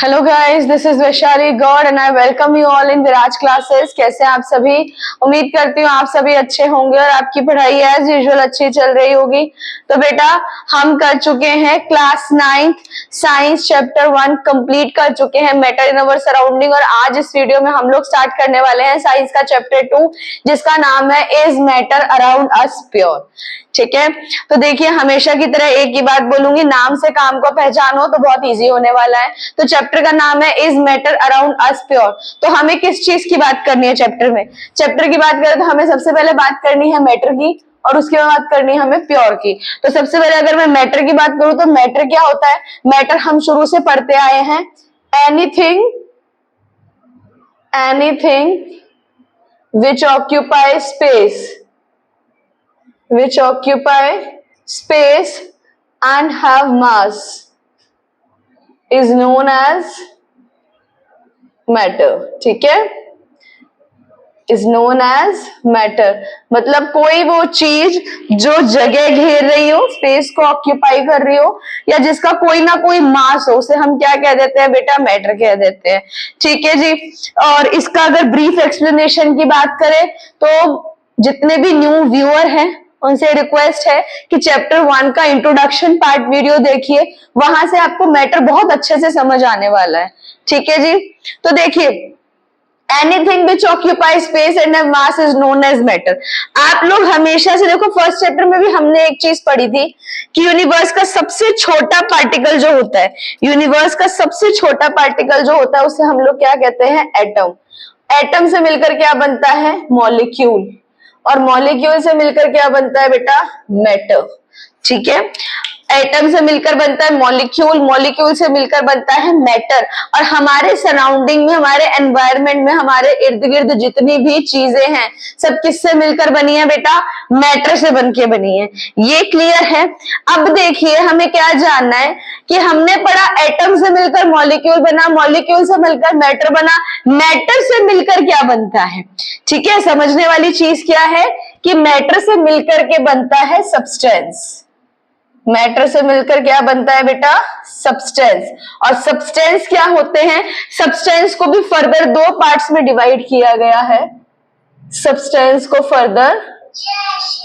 Hello guys, this is Vaishali Gaur and I welcome you all in Viraj classes. कैसे हैं आप सभी? उम्मीद करती हूँ आप सभी अच्छे होंगे और आपकी पढ़ाई एज यूजुअल अच्छी चल रही होगी। तो बेटा, हम कर चुके हैं class 9th science chapter 1 complete कर चुके हैं, मैटर इन अवर सराउंडिंग। और आज इस वीडियो में हम लोग स्टार्ट करने वाले हैं साइंस का चैप्टर 2, जिसका नाम है is matter around us pure. ठीक है, तो देखिए, हमेशा की तरह एक ही बात बोलूंगी, नाम से काम को पहचानो तो बहुत इजी होने वाला है। तो चैप्टर का नाम है is matter around us pure. तो हमें किस चीज की बात करनी है चैप्टर में? चैप्टर की बात करें तो हमें सबसे पहले बात करनी है मैटर की, और उसके बाद बात करनी है हमें प्योर की। तो सबसे पहले अगर मैं मैटर की बात करूं तो मैटर क्या होता है? मैटर हम शुरू से पढ़ते आए हैं, anything which occupy space and have mass is known as matter। ठीक है, is known as matter मतलब कोई वो चीज जो जगह घेर रही हो, स्पेस को ऑक्यूपाई कर रही हो, या जिसका कोई ना कोई मास हो, उसे हम क्या कह देते हैं बेटा? मैटर कह देते हैं। ठीक है जी। और इसका अगर ब्रीफ एक्सप्लेनेशन की बात करें तो जितने भी न्यू व्यूअर हैं उनसे रिक्वेस्ट है कि चैप्टर 1 का इंट्रोडक्शन पार्ट वीडियो देखिए, वहां से आपको मैटर बहुत अच्छे से समझ आने वाला है। ठीक है जी। तो देखिए, anything which occupy space and have mass is known as matter. आप लोग हमेशा से देखो, फर्स्ट चैप्टर में भी हमने एक चीज पढ़ी थी कि यूनिवर्स का सबसे छोटा पार्टिकल जो होता है, यूनिवर्स का सबसे छोटा पार्टिकल जो होता है उसे हम लोग क्या कहते हैं? एटम। एटम से मिलकर क्या बनता है? मॉलिक्यूल। और मॉलिक्यूल से मिलकर क्या बनता है बेटा? मैटर। ठीक है, एटम से मिलकर बनता है मॉलिक्यूल, मॉलिक्यूल से मिलकर बनता है मैटर। और हमारे सराउंडिंग में, हमारे एनवायरनमेंट में, हमारे इर्द गिर्द जितनी भी चीजें हैं, सब किससे मिलकर बनी है बेटा? मैटर से बनके बनी है। ये क्लियर है? अब देखिए, हमें क्या जानना है कि हमने पढ़ा एटम से मिलकर मॉलिक्यूल बना, मॉलिक्यूल से मिलकर मैटर बना, मैटर से मिलकर क्या बनता है? ठीक है, समझने वाली चीज क्या है कि मैटर से मिलकर के बनता है सब्सटेंस। मैटर से मिलकर क्या बनता है बेटा? सब्सटेंस। और सब्सटेंस क्या होते हैं? सब्सटेंस को भी फर्दर दो पार्ट्स में डिवाइड किया गया है। सब्सटेंस को फर्दर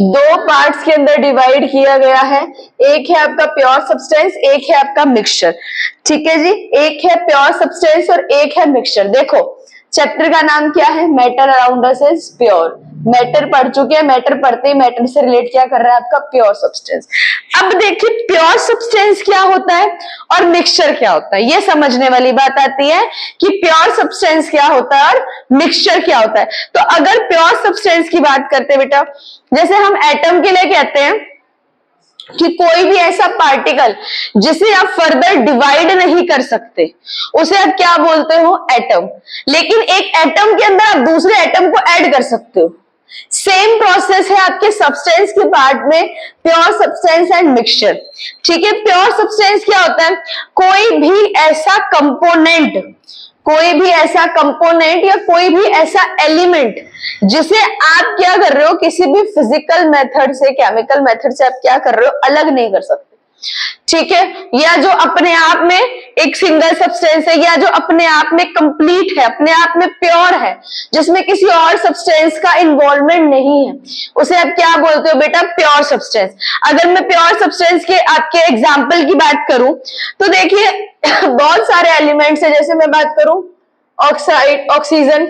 दो पार्ट्स के अंदर डिवाइड किया गया है। एक है आपका प्योर सब्सटेंस, एक है आपका मिक्सचर। ठीक है जी, एक है प्योर सब्सटेंस और एक है मिक्सचर। देखो, चैप्टर का नाम क्या है? Matter around us is pure. Matter पढ़ चुके हैं, मैटर पढ़ते ही मैटर से रिलेट क्या कर रहा है आपका? Pure substance. अब देखिए, प्योर सब्सटेंस क्या होता है और मिक्सचर क्या होता है, ये समझने वाली बात आती है कि प्योर सब्सटेंस क्या होता है और मिक्सचर क्या होता है। तो अगर प्योर सब्सटेंस की बात करते हैं बेटा, जैसे हम एटम के लिए कहते हैं कि कोई भी ऐसा पार्टिकल जिसे आप फर्दर डिवाइड नहीं कर सकते, उसे आप क्या बोलते हो? एटम। लेकिन एक एटम के अंदर आप दूसरे एटम को ऐड कर सकते हो। सेम प्रोसेस है आपके सब्सटेंस के पार्ट में, प्योर सब्सटेंस एंड मिक्सचर। ठीक है, प्योर सब्सटेंस क्या होता है? कोई भी ऐसा कंपोनेंट या कोई भी ऐसा एलिमेंट जिसे आप क्या कर रहे हो? किसी भी फिजिकल मेथड से, केमिकल मेथड से आप क्या कर रहे हो? अलग नहीं कर सकते। ठीक है, या जो अपने आप में एक सिंगल सब्सटेंस है, या जो अपने आप में कंप्लीट है, अपने आप में प्योर है, जिसमें किसी और सब्सटेंस का इन्वॉल्वमेंट नहीं है, उसे आप क्या बोलते हो बेटा? Pure substance. अगर मैं प्योर सब्सटेंस के आपके एग्जाम्पल की बात करूं तो देखिए, बहुत सारे एलिमेंट्स है। जैसे मैं बात करूं ऑक्साइड, ऑक्सीजन,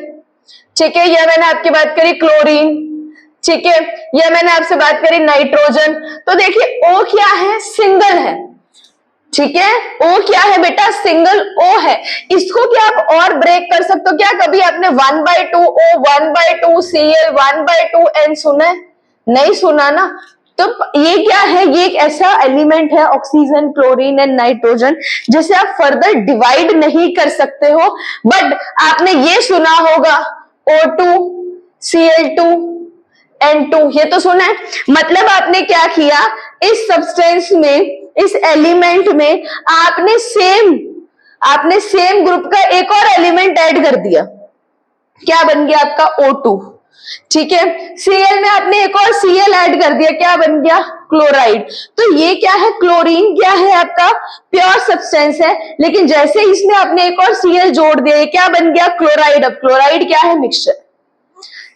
ठीक है, या मैंने आपकी बात करी क्लोरीन, ठीक है, या मैंने आपसे बात करी नाइट्रोजन। तो देखिए, O क्या है? सिंगल है। ठीक है, O क्या है बेटा? सिंगल O है। इसको क्या आप और ब्रेक कर सकते हो क्या? कभी आपने 1/2 O, 1/2 Cl, 1/2 N सुना है? नहीं सुना ना। तो ये क्या है? ये एक ऐसा एलिमेंट है, ऑक्सीजन, क्लोरीन एंड नाइट्रोजन, जिसे आप फर्दर डिवाइड नहीं कर सकते हो। बट आपने ये सुना होगा O2, Cl2, N2, ये तो सुना है। मतलब आपने क्या किया? इस सब्सटेंस में, इस एलिमेंट में आपने सेम ग्रुप का एक और एलिमेंट ऐड कर दिया। क्या बन गया आपका? O2। ठीक है, Cl में आपने एक और Cl ऐड कर दिया, क्या बन गया? क्लोराइड। तो ये क्या है? क्लोरीन क्या है? आपका प्योर सब्सटेंस है, लेकिन जैसे इसमें आपने एक और Cl जोड़ दिया, ये क्या बन गया? क्लोराइड। अब क्लोराइड क्या है? मिक्सचर।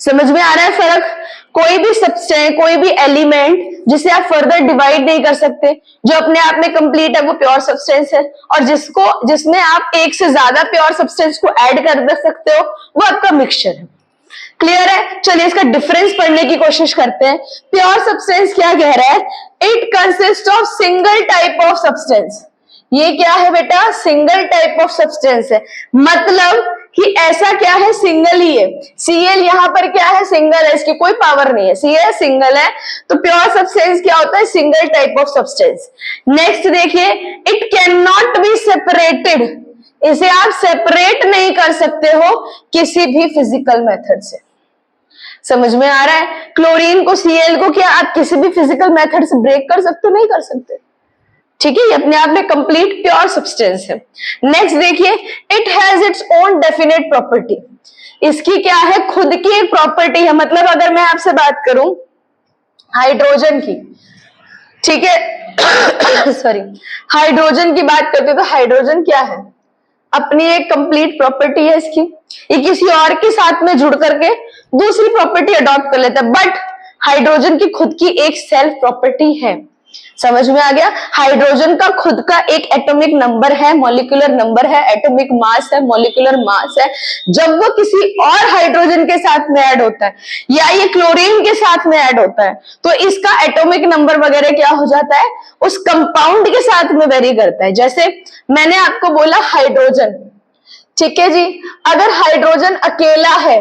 समझ में आ रहा है फर्क? कोई भी सब्सटेंस, कोई भी एलिमेंट जिसे आप फर्दर डिवाइड नहीं कर सकते, जो अपने आप में कंप्लीट है, वो प्योर सब्सटेंस है, और जिसमें आप एक से ज्यादा प्योर सब्सटेंस को ऐड कर सकते हो, वो आपका मिक्सचर है। क्लियर है? चलिए इसका डिफरेंस पढ़ने की कोशिश करते हैं। प्योर सब्सटेंस क्या कह रहा है? It consist of single type of substance. ये क्या है बेटा? सिंगल टाइप ऑफ सब्सटेंस है, मतलब कि ऐसा क्या है? सिंगल ही है। Cl यहां पर क्या है? सिंगल है, इसकी कोई पावर नहीं है, Cl सिंगल है। तो प्योर सब्सटेंस क्या होता है? Single type of substance. Next देखिए, it can not be separated. इसे आप सेपरेट नहीं कर सकते हो किसी भी फिजिकल मेथड से। समझ में आ रहा है? क्लोरीन को, Cl को क्या आप किसी भी फिजिकल मेथड से ब्रेक कर सकते हो? नहीं कर सकते। ठीक है, ये अपने आप में कंप्लीट प्योर सब्सटेंस है। नेक्स्ट देखिए, it has its own definite property. इसकी क्या है? खुद की एक प्रॉपर्टी है। मतलब अगर मैं आपसे बात करूं हाइड्रोजन की, ठीक है सॉरी, हाइड्रोजन की बात करते तो हाइड्रोजन क्या है? अपनी एक कंप्लीट प्रॉपर्टी है इसकी। ये किसी और के साथ में जुड़ करके दूसरी प्रॉपर्टी अडॉप्ट कर लेता है, बट हाइड्रोजन की खुद की एक सेल्फ प्रॉपर्टी है। समझ में आ गया? हाइड्रोजन का खुद का एक एटॉमिक नंबर है, मॉलिक्यूलर नंबर है, एटॉमिक मास है, मॉलिक्यूलर मास है। जब वो किसी और हाइड्रोजन के साथ में ऐड होता है, या ये क्लोरीन के साथ में ऐड होता है, तो इसका एटॉमिक नंबर वगैरह क्या हो जाता है? उस कंपाउंड के साथ में वेरी करता है। जैसे मैंने आपको बोला हाइड्रोजन, ठीक है जी, अगर हाइड्रोजन अकेला है,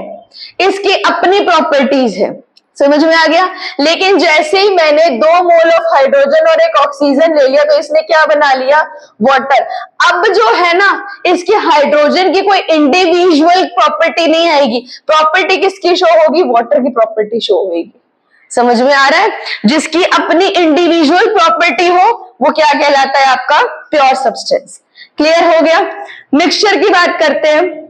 इसकी अपनी प्रॉपर्टीज है, समझ में आ गया। लेकिन जैसे ही मैंने 2 मोल ऑफ हाइड्रोजन और एक ऑक्सीजन ले लिया, तो इसने क्या बना लिया? वाटर। अब जो है ना, इसकी हाइड्रोजन की कोई इंडिविजुअल प्रॉपर्टी नहीं आएगी। प्रॉपर्टी किसकी शो होगी? वाटर की प्रॉपर्टी शो होगी। समझ में आ रहा है? जिसकी अपनी इंडिविजुअल प्रॉपर्टी हो, वो क्या कहलाता है? आपका प्योर सब्सटेंस। क्लियर हो गया? मिक्सचर की बात करते हैं।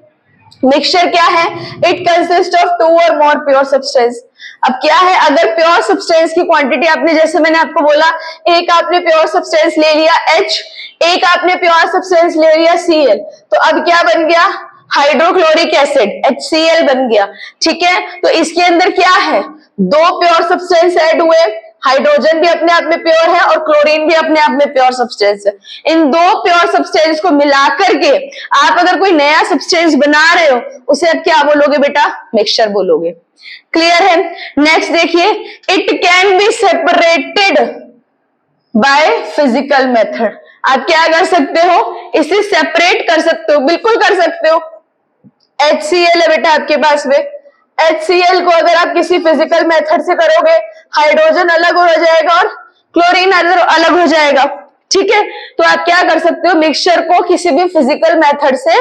मिक्सचर क्या है? इट कंसिस्ट ऑफ 2 और मोर प्योर सब्सटेंस। अब क्या है? अगर प्योर सब्सटेंस की क्वांटिटी आपने, जैसे मैंने आपको बोला, एक आपने प्योर सब्सटेंस ले लिया H, एक आपने प्योर सब्सटेंस ले लिया Cl, तो अब क्या बन गया? हाइड्रोक्लोरिक एसिड, HCl बन गया। ठीक है, तो इसके अंदर क्या है? 2 प्योर सब्सटेंस ऐड हुए, हाइड्रोजन भी अपने आप में प्योर है और क्लोरीन भी अपने आप में प्योर सब्सटेंस है। इन 2 प्योर सब्सटेंस को मिलाकर के आप अगर कोई नया सब्सटेंस बना रहे हो, उसे आप क्या बोलोगे बेटा? मिक्सचर बोलोगे। क्लियर है? नेक्स्ट देखिए, it can be separated by physical method. आप क्या कर सकते हो? इसे सेपरेट कर सकते हो, बिल्कुल कर सकते हो। HCl है बेटा आपके पास में, HCl को अगर आप किसी फिजिकल मेथड से करोगे, हाइड्रोजन अलग हो जाएगा और क्लोरीन अलग हो जाएगा। ठीक है, तो आप क्या कर सकते हो? मिक्सचर को किसी भी फिजिकल मेथड से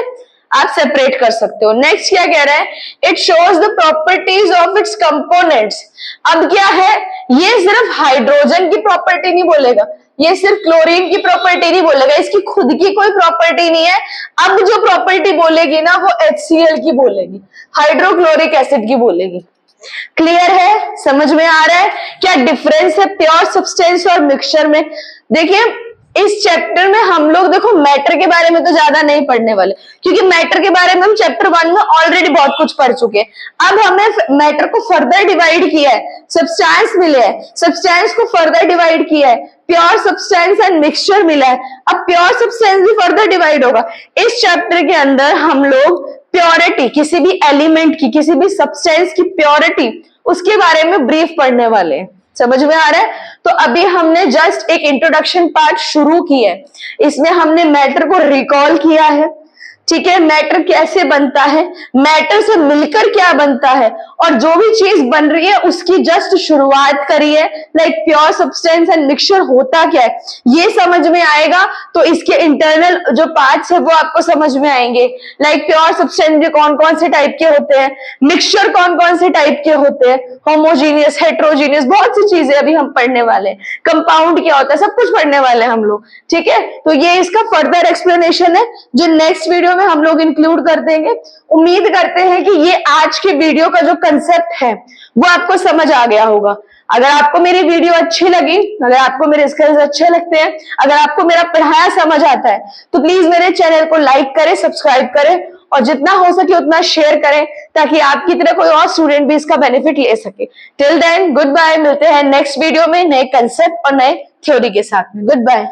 आप सेपरेट कर सकते हो। नेक्स्ट क्या कह रहा है? It shows the properties of its components. अब क्या है? ये सिर्फ हाइड्रोजन की प्रॉपर्टी नहीं बोलेगा, ये सिर्फ क्लोरीन की प्रॉपर्टी नहीं बोलेगा, इसकी खुद की कोई प्रॉपर्टी नहीं है। अब जो प्रॉपर्टी बोलेगी ना, वो HCl की बोलेगी, हाइड्रोक्लोरिक एसिड की बोलेगी। क्लियर है? समझ में आ रहा है क्या डिफरेंस है प्योर सब्सटेंस और मिक्सचर में? देखिए, इस चैप्टर में हम लोग देखो मैटर के बारे में तो ज्यादा नहीं पढ़ने वाले, क्योंकि मैटर के बारे में हम चैप्टर 1 में ऑलरेडी बहुत कुछ पढ़ चुके हैं। अब हमने मैटर को फर्दर डिवाइड किया है, सब्सटेंस मिले हैं, सब्सटेंस को फर्दर डिवाइड किया है, प्योर सब्सटेंस एंड मिक्सचर मिला है। अब प्योर सब्सटेंस भी फर्दर डिवाइड होगा। इस चैप्टर के अंदर हम लोग प्योरिटी, किसी भी एलिमेंट की, किसी भी सब्सटेंस की प्योरिटी, उसके बारे में ब्रीफ पढ़ने वाले हैं। समझ में आ रहा है? तो अभी हमने जस्ट एक इंट्रोडक्शन पार्ट शुरू किया है, इसमें हमने मैटर को रिकॉल किया है। ठीक है, मैटर कैसे बनता है, मैटर से मिलकर क्या बनता है, और जो भी चीज बन रही है उसकी जस्ट शुरुआत करी है। Like pure substance and mixture होता क्या है, ये समझ में आएगा तो इसके इंटरनल जो पार्ट्स है वो आपको समझ में आएंगे। लाइक प्योर सब्सटेंस भी कौन कौन से टाइप के होते हैं, मिक्सचर कौन कौन से टाइप के होते हैं, होमोजीनियस, हेट्रोजीनियस, बहुत सी चीजें अभी हम पढ़ने वाले हैं। कंपाउंड क्या होता है, सब कुछ पढ़ने वाले हैं हम लोग। ठीक है, तो ये इसका फर्दर एक्सप्लेनेशन है जो नेक्स्ट वीडियो में हम लोग इंक्लूड कर देंगे। उम्मीद करते हैं कि ये आज के वीडियो का जो कंसेप्ट है वो आपको समझ आ गया होगा। अगर आपको मेरी वीडियो अच्छी लगी, अगर आपको मेरे स्किल्स अच्छे लगते हैं, अगर आपको मेरा पढ़ाया समझ आता है, तो प्लीज मेरे चैनल को लाइक करें, सब्सक्राइब करें और जितना हो सके उतना शेयर करें, ताकि आपकी तरह कोई और स्टूडेंट भी इसका बेनिफिट ले सके। टिल देन गुड बाय, मिलते हैं नेक्स्ट वीडियो में नए कंसेप्ट और नए थ्योरी के साथ में। Good bye.